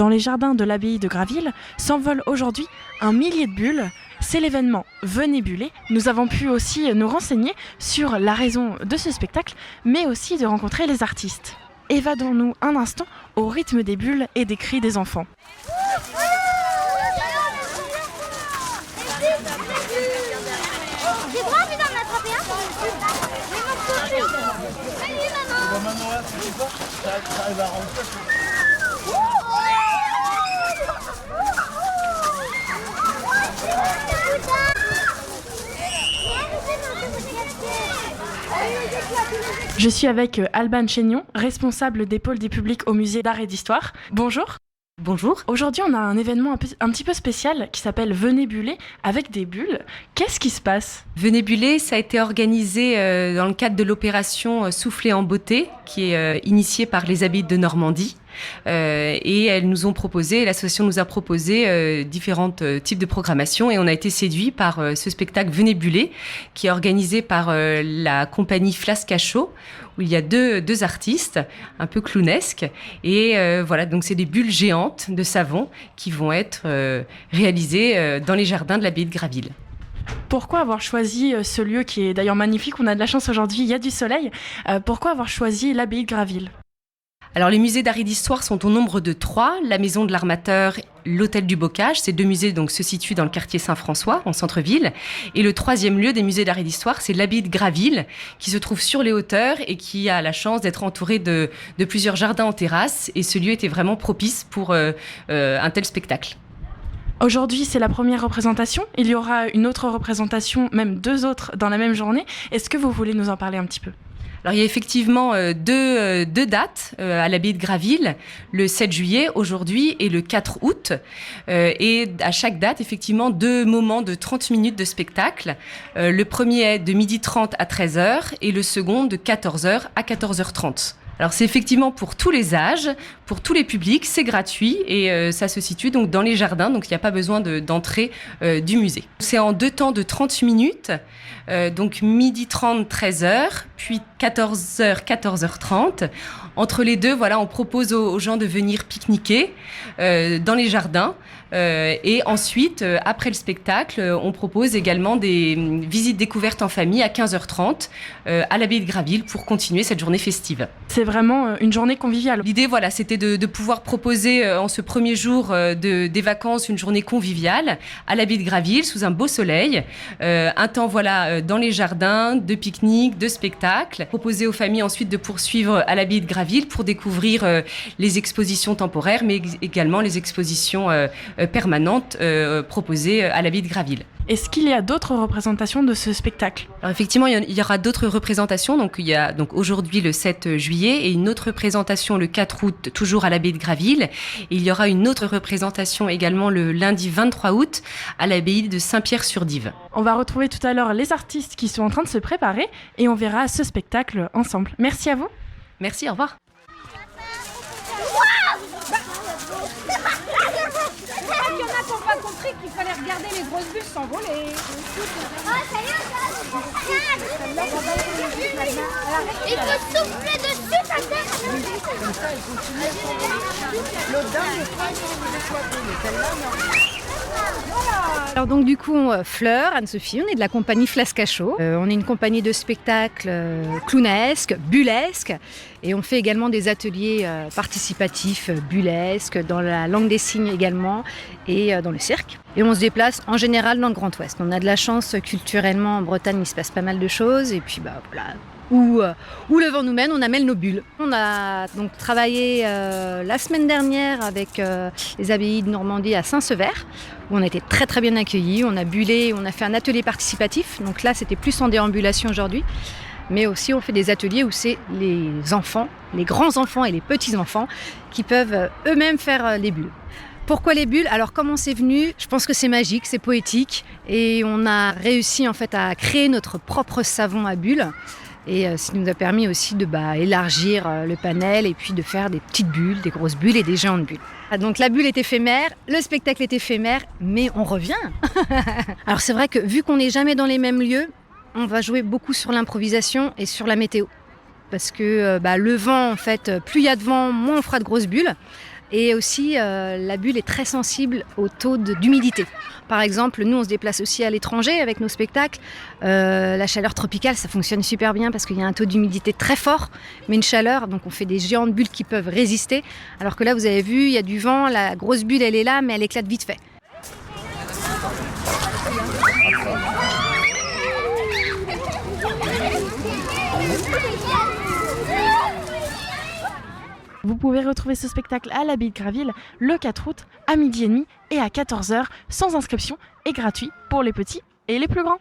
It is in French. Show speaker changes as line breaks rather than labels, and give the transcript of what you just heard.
Dans les jardins de l'abbaye de Graville s'envolent aujourd'hui un millier de bulles. C'est l'événement Venez buller. Nous avons pu aussi nous renseigner sur la raison de ce spectacle, mais aussi de rencontrer les artistes. Évadons-nous un instant au rythme des bulles et des cris des enfants.
J'ai trop envie d'en attraper un.
Maman, tu sais pas, ça arrive à rentrer.
Je suis avec Alban Chénion, responsable des pôles des publics au musée d'art et d'histoire. Bonjour.
Bonjour.
Aujourd'hui, on a un événement un petit peu spécial qui s'appelle Venez buller avec des bulles. Qu'est-ce qui se passe ?
Venez buller, ça a été organisé dans le cadre de l'opération Souffler en beauté, qui est initiée par les abbayes de Normandie. Et elles nous ont proposé, l'association nous a proposé différents types de programmation et on a été séduits par ce spectacle Venez buller qui est organisé par la compagnie Flascachot où il y a deux artistes un peu clownesques et voilà, donc c'est des bulles géantes de savon qui vont être réalisées dans les jardins de l'abbaye de Graville.
Pourquoi avoir choisi ce lieu qui est d'ailleurs magnifique ? On a de la chance aujourd'hui, il y a du soleil. Pourquoi avoir choisi l'abbaye de Graville ?
Alors les musées d'art et d'histoire sont au nombre de 3, la maison de l'Armateur, l'hôtel du Bocage. Ces 2 musées donc se situent dans le quartier Saint-François, en centre-ville. Et le 3e lieu des musées d'art et d'histoire, c'est l'abbaye de Graville, qui se trouve sur les hauteurs et qui a la chance d'être entouré de plusieurs jardins en terrasse. Et ce lieu était vraiment propice pour un tel spectacle.
Aujourd'hui, c'est la première représentation. Il y aura une autre représentation, même 2 autres dans la même journée. Est-ce que vous voulez nous en parler un petit peu ?
Alors, il y a effectivement deux dates à l'abbaye de Graville, le 7 juillet aujourd'hui et le 4 août. Et à chaque date, effectivement, 2 moments de 30 minutes de spectacle. Le premier est de 12h30 à 13h et le second de 14h à 14h30. Alors c'est effectivement pour tous les âges, pour tous les publics, c'est gratuit et ça se situe donc dans les jardins, donc il n'y a pas besoin d'entrée du musée. C'est en 2 temps de 30 minutes, donc 12h30, 13h, puis 14h, 14h30. Entre les deux, voilà, on propose aux gens de venir pique-niquer dans les jardins. Et ensuite, après le spectacle, on propose également des visites découvertes en famille à 15h30 à l'abbaye de Graville pour continuer cette journée festive.
C'est vraiment une journée conviviale.
L'idée, voilà, c'était de pouvoir proposer en ce premier jour des vacances une journée conviviale à l'abbaye de Graville sous un beau soleil. Un temps, voilà, dans les jardins, de pique-nique, de spectacle. Proposer aux familles ensuite de poursuivre à l'abbaye de Graville pour découvrir les expositions temporaires, mais également les expositions permanentes proposées à l'abbaye de Graville.
Est-ce qu'il y a d'autres représentations de ce spectacle ?
Alors effectivement, il y aura d'autres représentations. Donc il y a donc aujourd'hui le 7 juillet et une autre représentation le 4 août, toujours à l'abbaye de Graville. Et il y aura une autre représentation également le lundi 23 août à l'abbaye de Saint-Pierre-sur-Dive.
On va retrouver tout à l'heure les artistes qui sont en train de se préparer et on verra ce spectacle ensemble. Merci à vous.
Merci, au revoir.
Il y en a qui n'ont pas compris qu'il fallait regarder les grosses bulles s'envoler. Il faut souffler dessus, ça
Comme ça, elle continue à s'envoler. L'autre dame, je crois qu'elle voulait choisir, mais celle-là, non.
Alors donc du coup, Fleur, Anne-Sophie, on est de la compagnie Flascachot. On est une compagnie de spectacles clownesques, bullesques. Et on fait également des ateliers participatifs bullesques, dans la langue des signes également, et dans le cirque. Et on se déplace en général dans le Grand Ouest. On a de la chance culturellement en Bretagne, il se passe pas mal de choses. Et puis voilà, où le vent nous mène, on amène nos bulles. On a donc travaillé la semaine dernière avec les abbayes de Normandie à Saint-Sever, où on a été très très bien accueillis. On a bullé, on a fait un atelier participatif. Donc là, c'était plus en déambulation aujourd'hui. Mais aussi, on fait des ateliers où c'est les enfants, les grands-enfants et les petits-enfants qui peuvent eux-mêmes faire les bulles. Pourquoi les bulles ? Alors comment c'est venu ? Je pense que c'est magique, c'est poétique. Et on a réussi en fait à créer notre propre savon à bulles. Et ça nous a permis aussi de élargir le panel et puis de faire des petites bulles, des grosses bulles et des géantes bulles. Donc la bulle est éphémère, le spectacle est éphémère, mais on revient. Alors c'est vrai que vu qu'on n'est jamais dans les mêmes lieux, on va jouer beaucoup sur l'improvisation et sur la météo. Parce que le vent, en fait, plus il y a de vent, moins on fera de grosses bulles. Et aussi, la bulle est très sensible au taux d'humidité. Par exemple, nous, on se déplace aussi à l'étranger avec nos spectacles. La chaleur tropicale, ça fonctionne super bien parce qu'il y a un taux d'humidité très fort, mais une chaleur, donc on fait des géantes bulles qui peuvent résister. Alors que là, vous avez vu, il y a du vent, la grosse bulle, elle est là, mais elle éclate vite fait.
Vous pouvez retrouver ce spectacle à l'Abbaye de Graville le 4 août à 12h30 et à 14h sans inscription et gratuit pour les petits et les plus grands.